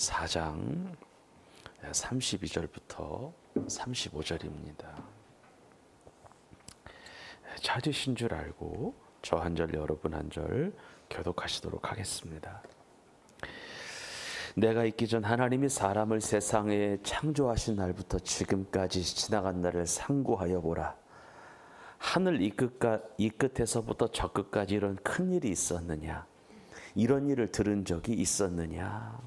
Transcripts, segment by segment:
4장 32절부터 35절입니다. 찾으신 줄 알고 저 한 절 여러분 한 절 교독하시도록 하겠습니다. 내가 있기 전 하나님이 사람을 세상에 창조하신 날부터 지금까지 지나간 날을 상고하여 보라. 하늘 이 끝에서부터 저 끝까지 이런 큰 일이 있었느냐? 이런 일을 들은 적이 있었느냐?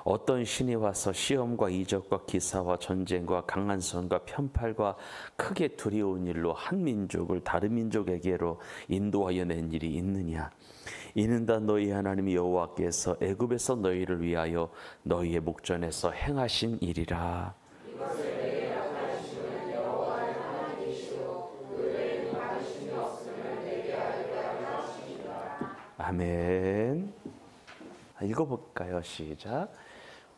어떤 신이 와서 시험과 이적과 기사와 전쟁과 강한 손과 편팔과 크게 두려운 일로 한 민족을 다른 민족에게로 인도하여 낸 일이 있느냐? 이는 다 너희 하나님 여호와께서 애굽에서 너희를 위하여 너희의 목전에서 행하신 일이라. 아멘. 읽어볼까요? 시작.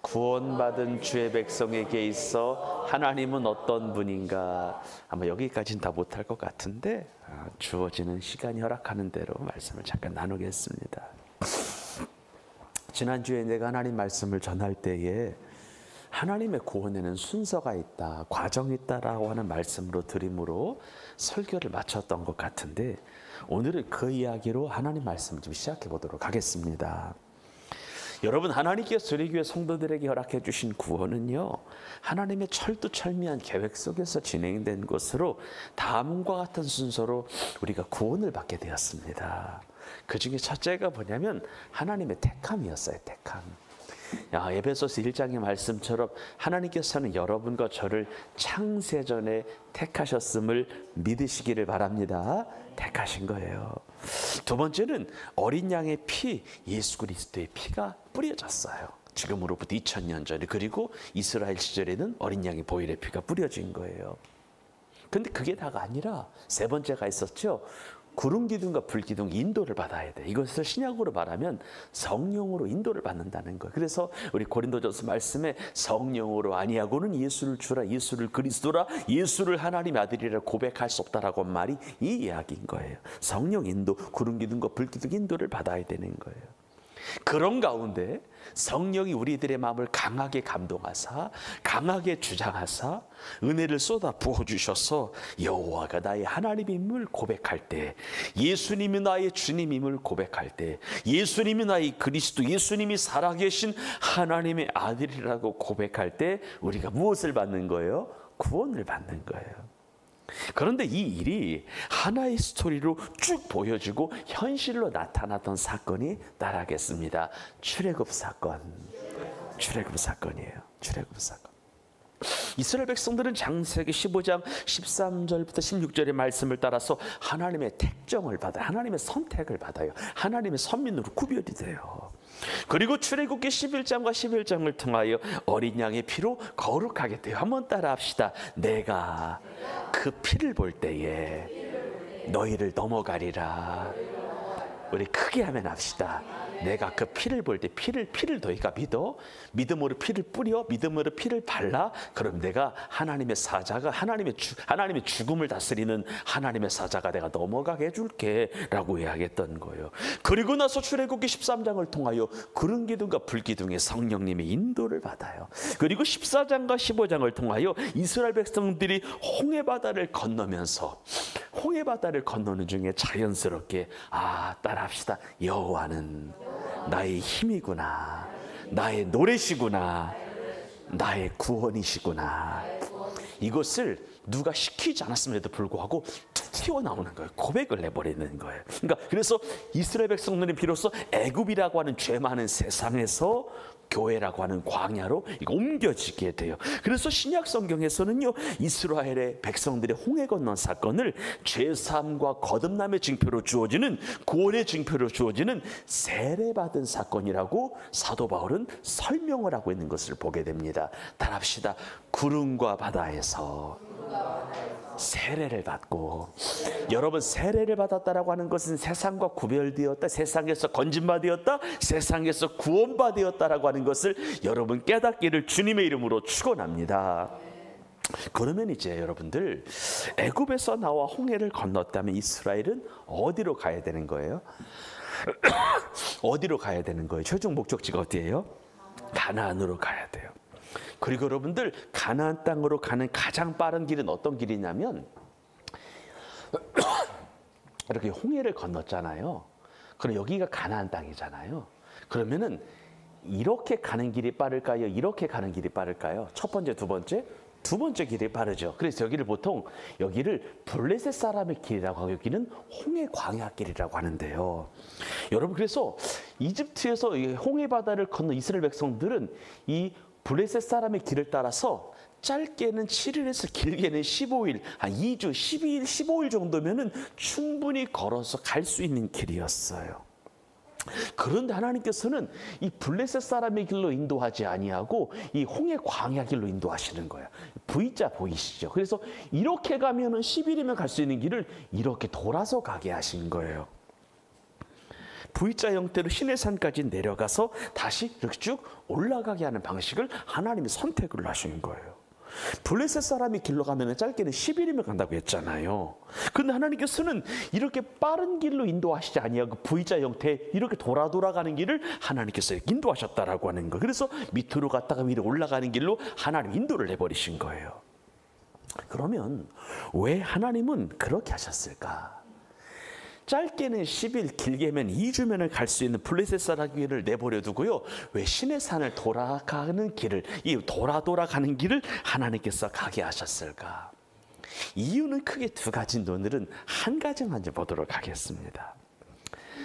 구원받은 주의 백성에게 있어 하나님은 어떤 분인가. 아마 여기까지는 다 못할 것 같은데 주어지는 시간이 허락하는 대로 말씀을 잠깐 나누겠습니다. 지난주에 내가 하나님 말씀을 전할 때에 하나님의 구원에는 순서가 있다, 과정이 있다라고 하는 말씀으로 드림으로 설교를 마쳤던 것 같은데, 오늘은 그 이야기로 하나님 말씀을 좀 시작해 보도록 하겠습니다. 여러분, 하나님께서 우리 교회 성도들에게 허락해 주신 구원은요, 하나님의 철두철미한 계획 속에서 진행된 것으로 다음과 같은 순서로 우리가 구원을 받게 되었습니다. 그 중에 첫째가 뭐냐면 하나님의 택함이었어요. 택함. 에베소서 1장의 말씀처럼 하나님께서는 여러분과 저를 창세전에 택하셨음을 믿으시기를 바랍니다. 택하신 거예요. 두 번째는 어린 양의 피, 예수 그리스도의 피가 뿌려졌어요. 지금으로부터 2000년 전에, 그리고 이스라엘 시절에는 어린 양의 보혈의 피가 뿌려진 거예요. 근데 그게 다가 아니라 세 번째가 있었죠. 구름 기둥과 불 기둥 인도를 받아야 돼. 이것을 신약으로 말하면 성령으로 인도를 받는다는 거예요. 그래서 우리 고린도전서 말씀에 성령으로 아니하고는 예수를 주라, 예수를 그리스도라, 예수를 하나님의 아들이라 고백할 수 없다라고 한 말이 이 이야기인 거예요. 성령 인도, 구름 기둥과 불 기둥 인도를 받아야 되는 거예요. 그런 가운데 성령이 우리들의 마음을 강하게 감동하사, 강하게 주장하사 은혜를 쏟아 부어주셔서 여호와가 나의 하나님임을 고백할 때, 예수님이 나의 주님임을 고백할 때, 예수님이 나의 그리스도, 예수님이 살아계신 하나님의 아들이라고 고백할 때 우리가 무엇을 받는 거예요? 구원을 받는 거예요. 그런데 이 일이 하나의 스토리로 쭉 보여지고 현실로 나타났던 사건이 따라하겠습니다. 출애굽 사건. 출애굽 사건이에요. 출애굽 사건. 이스라엘 백성들은 창세기 15장 13절부터 16절의 말씀을 따라서 하나님의 택정을 받아요. 하나님의 선택을 받아요. 하나님의 선민으로 구별이 돼요. 그리고 출애굽기 11장과 11장을 통하여 어린 양의 피로 거룩하게 돼요. 한번 따라 합시다. 내가 그 피를 볼 때에 너희를 넘어가리라. 우리 크게 하면 합시다. 내가 그 피를 볼 때, 피를 너희가 믿어? 믿음으로 피를 뿌려? 믿음으로 피를 발라? 그럼 내가 하나님의 사자가, 하나님의 죽음을 다스리는 하나님의 사자가 내가 넘어가게 해줄게 라고 이야기했던 거예요. 그리고 나서 출애굽기 13장을 통하여 구름 기둥과 불 기둥의 성령님의 인도를 받아요. 그리고 14장과 15장을 통하여 이스라엘 백성들이 홍해바다를 건너면서, 홍해바다를 건너는 중에 자연스럽게 따라합시다. 여호와는 나의 힘이구나, 나의 노래시구나, 나의 구원이시구나. 이것을 누가 시키지 않았음에도 불구하고 툭 튀어나오는 거예요. 고백을 내버리는 거예요. 그래서 이스라엘 백성들은 비로소 애굽이라고 하는 죄 많은 세상에서 교회라고 하는 광야로 옮겨지게 돼요. 그래서 신약 성경에서는요, 이스라엘의 백성들의 홍해 건넌 사건을 죄사함과 거듭남의 징표로 주어지는, 구원의 징표로 주어지는 세례받은 사건이라고 사도 바울은 설명을 하고 있는 것을 보게 됩니다. 따라합시다. 구름과 바다에서 세례를 받고, 여러분, 세례를 받았다라고 하는 것은 세상과 구별되었다, 세상에서 건진받았다, 세상에서 구원받았다라고 하는 것을 여러분 깨닫기를 주님의 이름으로 축원합니다. 그러면 이제 여러분들 애굽에서 나와 홍해를 건넜다면 이스라엘은 어디로 가야 되는 거예요? 어디로 가야 되는 거예요? 최종 목적지가 어디예요? 가나안으로 가야 돼요. 그리고 여러분들 가나안 땅으로 가는 가장 빠른 길은 어떤 길이냐면 이렇게 홍해를 건넜잖아요. 그럼 여기가 가나안 땅이잖아요. 그러면은 이렇게 가는 길이 빠를까요? 이렇게 가는 길이 빠를까요? 첫 번째, 두 번째? 두 번째 길이 빠르죠. 그래서 여기를 보통 여기를 블레셋 사람의 길이라고 하고 여기는 홍해 광야 길이라고 하는데요. 여러분 그래서 이집트에서 홍해 바다를 건너 이스라엘 백성들은 이 블레셋 사람의 길을 따라서 짧게는 7일에서 길게는 15일, 한 2주, 12일, 15일 정도면은 충분히 걸어서 갈 수 있는 길이었어요. 그런데 하나님께서는 이 블레셋 사람의 길로 인도하지 아니하고 이 홍해 광야 길로 인도하시는 거예요. V자 보이시죠? 그래서 이렇게 가면은 10일이면 갈 수 있는 길을 이렇게 돌아서 가게 하신 거예요. V자 형태로 시내산까지 내려가서 다시 이렇게 쭉 올라가게 하는 방식을 하나님이 선택을 하신 거예요. 블레셋 사람이 길로 가면 짧게는 10일이면 간다고 했잖아요. 그런데 하나님께서는 이렇게 빠른 길로 인도하시지 아니하고 V자 형태 이렇게 돌아가는 길을 하나님께서 인도하셨다라고 하는 거예요. 그래서 밑으로 갔다가 위로 올라가는 길로 하나님 인도를 해버리신 거예요. 그러면 왜 하나님은 그렇게 하셨을까? 짧게는 10일, 길게면 2주면을 갈 수 있는 블레셋 사람 길을 내버려 두고요. 왜 시내산을 돌아가는 길을, 이 돌아가는 길을 하나님께서 가게 하셨을까? 이유는 크게 두 가지인데 오늘은 한 가지만 보도록 하겠습니다.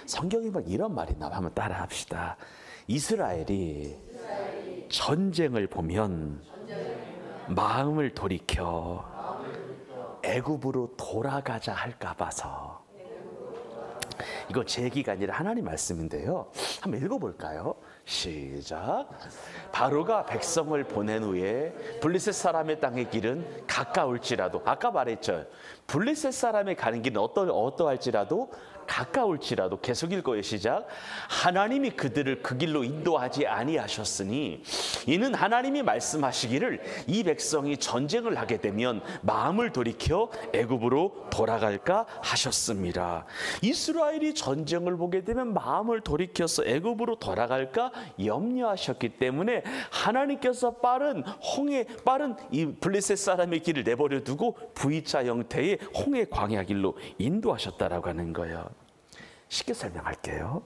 성경에 막 이런 말이 나와. 한번 따라 합시다. 이스라엘이 전쟁을 보면 마음을 돌이켜 애굽으로 돌아가자 할까 봐서. 이거 제 얘기가 아니라 하나님 말씀인데요. 한번 읽어볼까요? 시작. 바로가 백성을 보낸 후에 블레셋 사람의 땅의 길은 가까울지라도, 아까 말했죠. 블레셋 사람의 가는 길은 어떠할지라도 가까울지라도, 계속 읽어요. 시작. 하나님이 그들을 그 길로 인도하지 아니하셨으니 이는 하나님이 말씀하시기를 이 백성이 전쟁을 하게 되면 마음을 돌이켜 애굽으로 돌아갈까 하셨습니다. 이스라엘이 전쟁을 보게 되면 마음을 돌이켜서 애굽으로 돌아갈까 염려하셨기 때문에 하나님께서 빠른 이 블레셋 사람의 길을 내버려 두고 V자 형태의 홍해 광야 길로 인도하셨다라고 하는 거예요. 쉽게 설명할게요.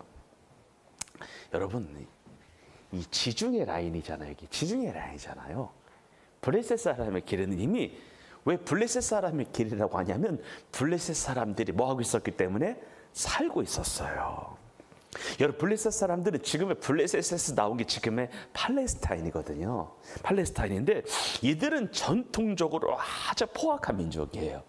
여러분, 이 지중해 라인이잖아요. 여기 지중해 라인이잖아요. 블레셋 사람의 길은 이미 왜 블레셋 사람의 길이라고 하냐면 블레셋 사람들이 뭐 하고 있었기 때문에 살고 있었어요. 여러분, 블레셋 사람들은 지금의 블레셋에서 나온 게 지금의 팔레스타인이거든요. 팔레스타인인데 이들은 전통적으로 아주 포악한 민족이에요.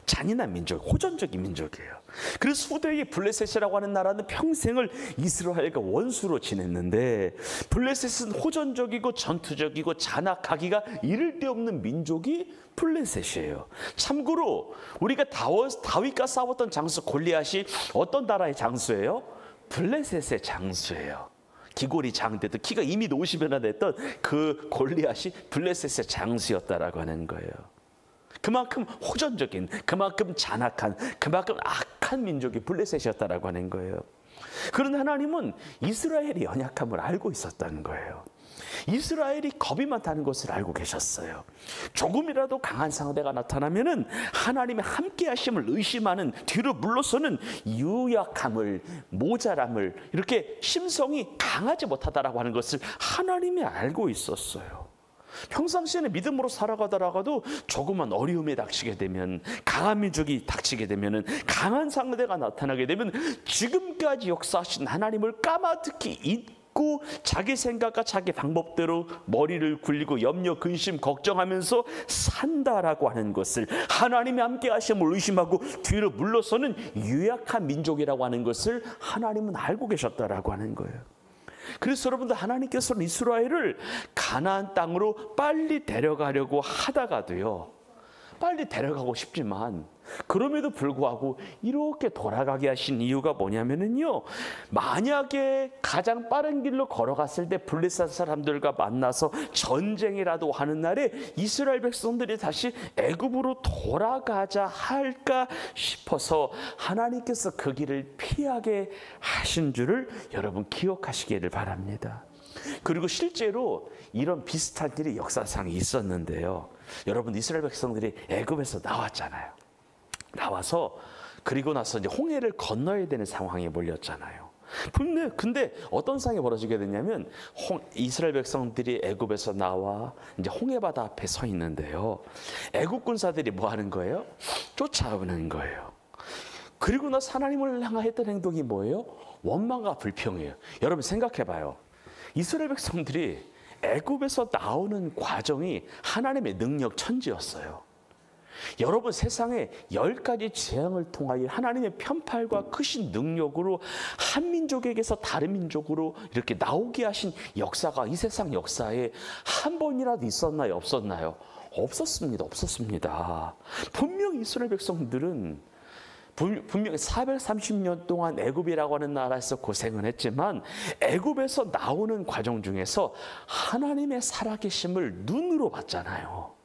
잔인한 민족, 호전적인 민족이에요. 그래서 후대의 블레셋이라고 하는 나라는 평생을 이스라엘과 원수로 지냈는데 블레셋은 호전적이고 전투적이고 잔악하기가 이를 데 없는 민족이 블레셋이에요. 참고로 우리가 다윗과 싸웠던 장수 골리앗이 어떤 나라의 장수예요? 블레셋의 장수예요. 기골이 장대도 키가 이미 50이나 됐던 그 골리앗이 블레셋의 장수였다라고 하는 거예요. 그만큼 호전적인, 그만큼 잔악한, 그만큼 악한 민족이 블레셋이었다라고 하는 거예요. 그런데 하나님은 이스라엘의 연약함을 알고 있었다는 거예요. 이스라엘이 겁이 많다는 것을 알고 계셨어요. 조금이라도 강한 상대가 나타나면은 하나님의 함께 하심을 의심하는, 뒤로 물러서는 유약함을, 모자람을, 이렇게 심성이 강하지 못하다라고 하는 것을 하나님이 알고 있었어요. 평상시에는 믿음으로 살아가다가도 조그만 어려움에 닥치게 되면, 강한 민족이 닥치게 되면, 강한 상대가 나타나게 되면 지금까지 역사하신 하나님을 까마득히 잊고 자기 생각과 자기 방법대로 머리를 굴리고 염려, 근심, 걱정하면서 산다라고 하는 것을, 하나님이 함께 하심을 의심하고 뒤로 물러서는 유약한 민족이라고 하는 것을 하나님은 알고 계셨다라고 하는 거예요. 그래서 여러분들, 하나님께서는 이스라엘을 가나안 땅으로 빨리 데려가려고 하다가도요, 빨리 데려가고 싶지만 그럼에도 불구하고 이렇게 돌아가게 하신 이유가 뭐냐면은요, 만약에 가장 빠른 길로 걸어갔을 때 블레셋 사람들과 만나서 전쟁이라도 하는 날에 이스라엘 백성들이 다시 애굽으로 돌아가자 할까 싶어서 하나님께서 그 길을 피하게 하신 줄을 여러분 기억하시기를 바랍니다. 그리고 실제로 이런 비슷한 일이 역사상에 있었는데요. 여러분, 이스라엘 백성들이 애굽에서 나왔잖아요. 나와서 그리고 나서 이제 홍해를 건너야 되는 상황에 몰렸잖아요. 근데 어떤 상황이 벌어지게 됐냐면 이스라엘 백성들이 애굽에서 나와 이제 홍해 바다 앞에 서 있는데요. 애굽 군사들이 뭐 하는 거예요? 쫓아오는 거예요. 그리고 나서 하나님을 향했던 행동이 뭐예요? 원망과 불평이에요. 여러분 생각해 봐요. 이스라엘 백성들이 애굽에서 나오는 과정이 하나님의 능력 천지였어요. 여러분, 세상에 10가지 재앙을 통하여 하나님의 편팔과 크신 능력으로 한 민족에게서 다른 민족으로 이렇게 나오게 하신 역사가 이 세상 역사에 한 번이라도 있었나요? 없었나요? 없었습니다. 분명히 이스라엘 백성들은 분명히 430년 동안 애굽이라고 하는 나라에서 고생을 했지만 애굽에서 나오는 과정 중에서 하나님의 살아계심을 눈으로 봤잖아요.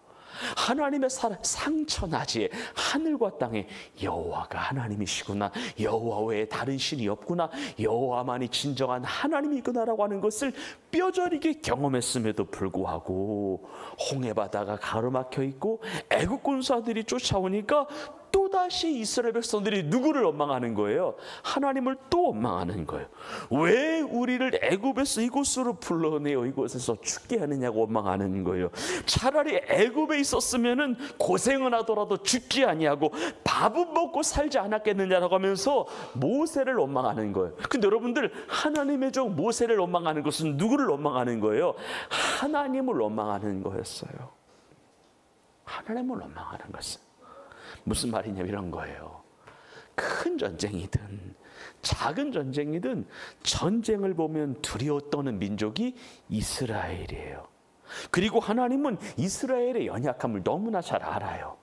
하나님의 상천하지에 하늘과 땅에 여호와가 하나님이시구나, 여호와 외에 다른 신이 없구나, 여호와만이 진정한 하나님이구나라고 하는 것을 뼈저리게 경험했음에도 불구하고 홍해 바다가 가로막혀 있고 애국 군사들이 쫓아오니까 또다시 이스라엘 백성들이 누구를 원망하는 거예요? 하나님을 또 원망하는 거예요. 왜 우리를 애굽에서 이곳으로 불러내어 이곳에서 죽게 하느냐고 원망하는 거예요. 차라리 애굽에 있었으면은 고생을 하더라도 죽지 아니하고 밥은 먹고 살지 않았겠느냐라고 하면서 모세를 원망하는 거예요. 근데 여러분들, 하나님의 종 모세를 원망하는 것은 누구를 원망하는 거예요? 하나님을 원망하는 거였어요. 하나님을 원망하는 것은 무슨 말이냐면 이런 거예요. 큰 전쟁이든 작은 전쟁이든 전쟁을 보면 두려워 떠는 민족이 이스라엘이에요. 그리고 하나님은 이스라엘의 연약함을 너무나 잘 알아요.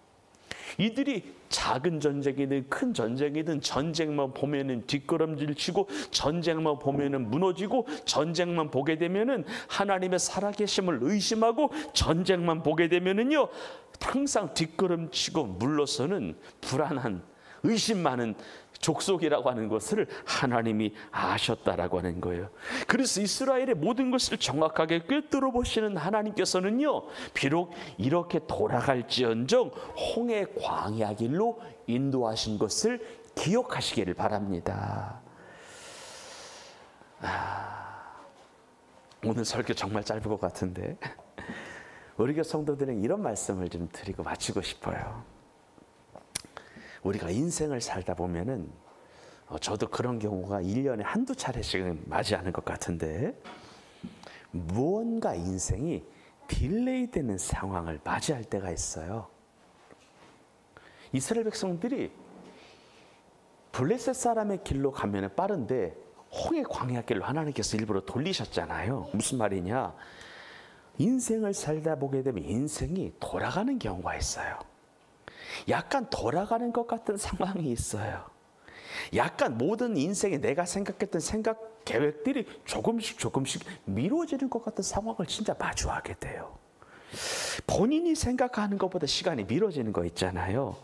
이들이 작은 전쟁이든 큰 전쟁이든 전쟁만 보면은 뒷걸음질 치고 전쟁만 보면은 무너지고 전쟁만 보게 되면은 하나님의 살아계심을 의심하고 전쟁만 보게 되면은요 항상 뒷걸음치고 물러서는 불안한 의심 많은 족속이라고 하는 것을 하나님이 아셨다라고 하는 거예요. 그래서 이스라엘의 모든 것을 정확하게 꿰뚫어 보시는 하나님께서는요, 비록 이렇게 돌아갈지언정 홍해 광야 길로 인도하신 것을 기억하시기를 바랍니다. 오늘 설교 정말 짧은 것 같은데 우리 교회 성도들은 이런 말씀을 좀 드리고 마치고 싶어요. 우리가 인생을 살다 보면은 저도 그런 경우가 1년에 한두 차례씩은 맞이하는 것 같은데 무언가 인생이 딜레이 되는 상황을 맞이할 때가 있어요. 이스라엘 백성들이 블레셋 사람의 길로 가면 빠른데 홍해 광야 길로 하나님께서 일부러 돌리셨잖아요. 무슨 말이냐? 인생을 살다 보게 되면 인생이 돌아가는 경우가 있어요. 약간 돌아가는 것 같은 상황이 있어요. 약간 모든 인생에 내가 생각했던 생각, 계획들이 조금씩 미뤄지는 것 같은 상황을 진짜 마주하게 돼요. 본인이 생각하는 것보다 시간이 미뤄지는 거 있잖아요.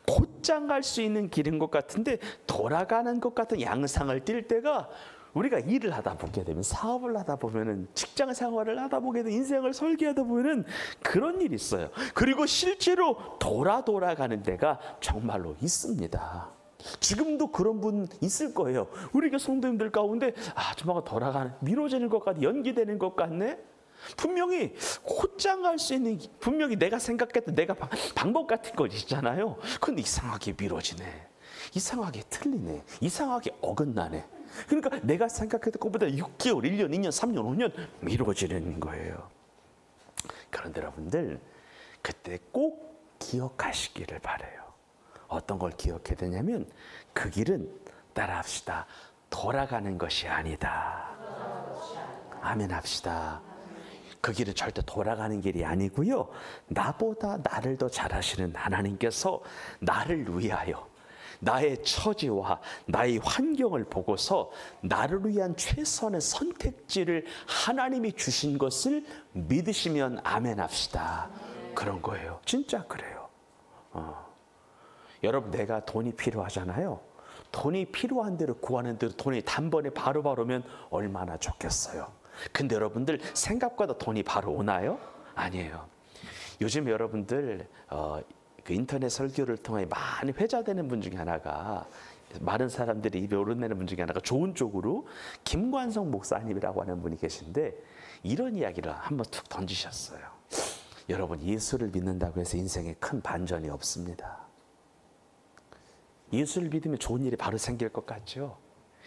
곧장 갈 수 있는 길인 것 같은데 돌아가는 것 같은 양상을 띌 때가 우리가 일을 하다 보게 되면, 사업을 하다 보면은, 직장 생활을 하다 보게 되면, 인생을 설계하다 보면은 그런 일이 있어요. 그리고 실제로 돌아가는 데가 정말로 있습니다. 지금도 그런 분 있을 거예요. 우리 교회 성도님들 가운데 조만간 돌아가는, 미뤄지는 것 같네, 연기되는 것 같네. 분명히 곧장 갈 수 있는, 분명히 내가 생각했던 내가 방법 같은 거 있잖아요. 근데 이상하게 미뤄지네, 이상하게 틀리네, 이상하게 어긋나네. 그러니까 내가 생각했던 것보다 6개월, 1년, 2년, 3년, 5년 미뤄지는 거예요. 그런데 여러분들, 그때 꼭 기억하시기를 바라요. 어떤 걸 기억해야 되냐면 그 길은, 따라합시다, 돌아가는 것이 아니다. 아멘 합시다. 그 길은 절대 돌아가는 길이 아니고요. 나보다 나를 더 잘하시는 하나님께서 나를 위하여 나의 처지와 나의 환경을 보고서 나를 위한 최선의 선택지를 하나님이 주신 것을 믿으시면 아멘 합시다. 그런 거예요. 진짜 그래요. 여러분, 내가 돈이 필요하잖아요. 돈이 필요한 대로 구하는 대로 돈이 단번에 바로바로 오면 얼마나 좋겠어요. 근데 여러분들 생각보다 돈이 바로 오나요? 아니에요. 요즘 여러분들 그 인터넷 설교를 통해 많이 회자되는 분 중에 하나가, 많은 사람들이 입에 오르내는 분 중에 하나가 좋은 쪽으로 김관성 목사님이라고 하는 분이 계신데, 이런 이야기를 한번 툭 던지셨어요. 여러분, 예수를 믿는다고 해서 인생에 큰 반전이 없습니다. 예수를 믿으면 좋은 일이 바로 생길 것 같죠?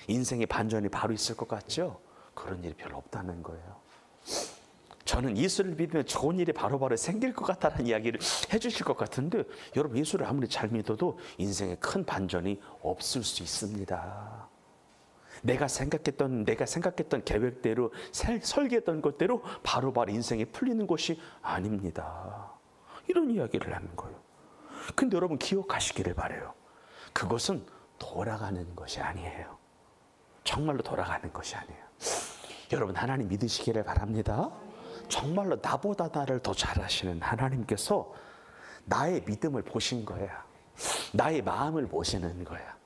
인생에 반전이 바로 있을 것 같죠? 그런 일이 별로 없다는 거예요. 저는 예수를 믿으면 좋은 일이 바로바로 생길 것 같다는 이야기를 해주실 것 같은데, 여러분, 예수를 아무리 잘 믿어도 인생에 큰 반전이 없을 수 있습니다. 내가 생각했던 계획대로 설계했던 것대로 바로바로 인생이 풀리는 것이 아닙니다. 이런 이야기를 하는 거예요. 근데 여러분, 기억하시기를 바라요. 그것은 돌아가는 것이 아니에요. 정말로 돌아가는 것이 아니에요. 여러분, 하나님 믿으시기를 바랍니다. 정말로 나보다 나를 더 잘하시는 하나님께서 나의 믿음을 보신 거야. 나의 마음을 보시는 거야.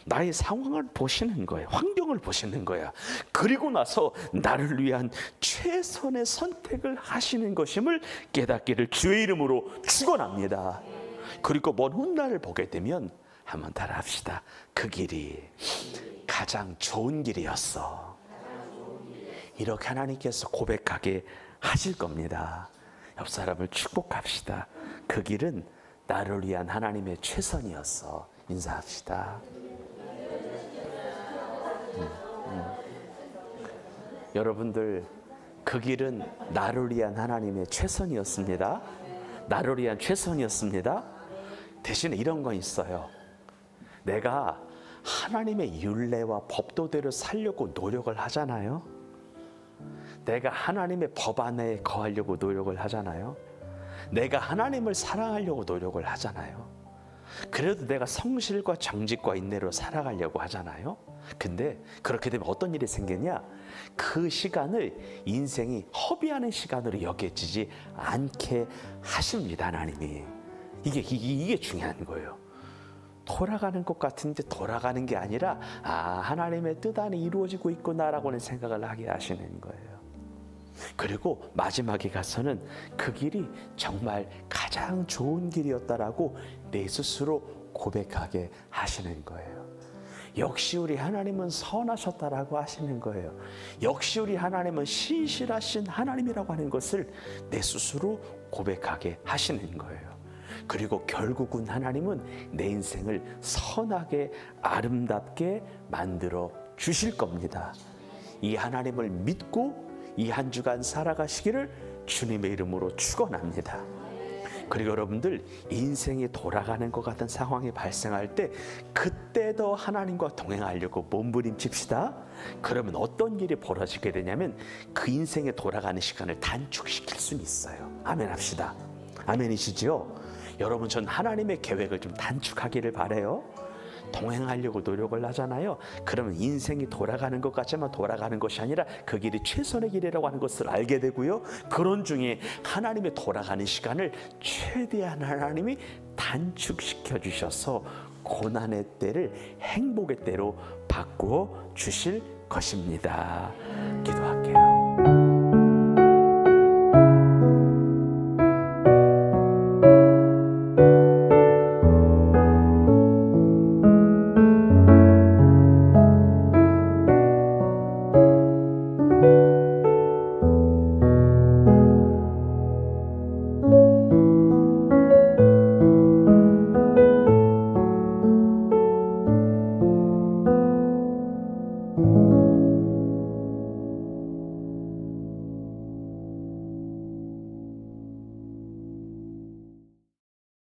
나의 상황을 보시는 거야. 환경을 보시는 거야. 그리고 나서 나를 위한 최선의 선택을 하시는 것임을 깨닫기를 주의 이름으로 축원합니다. 그리고 먼 훗날을 보게 되면 한번 따라합시다. 그 길이 가장 좋은 길이었어. 이렇게 하나님께서 고백하게 하실 겁니다. 옆 사람을 축복합시다. 그 길은 나를 위한 하나님의 최선이었어. 인사합시다. 여러분들, 그 길은 나를 위한 하나님의 최선이었습니다. 나를 위한 최선이었습니다. 대신에 이런 건 있어요. 내가 하나님의 율례와 법도대로 살려고 노력을 하잖아요. 내가 하나님의 법 안에 거하려고 노력을 하잖아요. 내가 하나님을 사랑하려고 노력을 하잖아요. 그래도 내가 성실과 정직과 인내로 살아가려고 하잖아요. 근데 그렇게 되면 어떤 일이 생기냐? 그 시간을 인생이 허비하는 시간으로 여겨지지 않게 하십니다, 하나님이. 이게 중요한 거예요. 돌아가는 것 같은데 돌아가는 게 아니라, 하나님의 뜻 안에 이루어지고 있구나라고는 생각을 하게 하시는 거예요. 그리고 마지막에 가서는 그 길이 정말 가장 좋은 길이었다라고 내 스스로 고백하게 하시는 거예요. 역시 우리 하나님은 선하셨다라고 하시는 거예요. 역시 우리 하나님은 신실하신 하나님이라고 하는 것을 내 스스로 고백하게 하시는 거예요. 그리고 결국은 하나님은 내 인생을 선하게 아름답게 만들어 주실 겁니다. 이 하나님을 믿고 이 한 주간 살아가시기를 주님의 이름으로 축원합니다. 그리고 여러분들, 인생이 돌아가는 것 같은 상황이 발생할 때 그때도 하나님과 동행하려고 몸부림칩시다. 그러면 어떤 일이 벌어지게 되냐면 그 인생에 돌아가는 시간을 단축시킬 수는 있어요. 아멘 합시다. 아멘이시죠? 여러분, 전 하나님의 계획을 좀 단축하기를 바라요. 동행하려고 노력을 하잖아요. 그러면 인생이 돌아가는 것 같지만 돌아가는 것이 아니라 그 길이 최선의 길이라고 하는 것을 알게 되고요. 그런 중에 하나님의 돌아가는 시간을 최대한 하나님이 단축시켜 주셔서 고난의 때를 행복의 때로 바꾸어 주실 것입니다.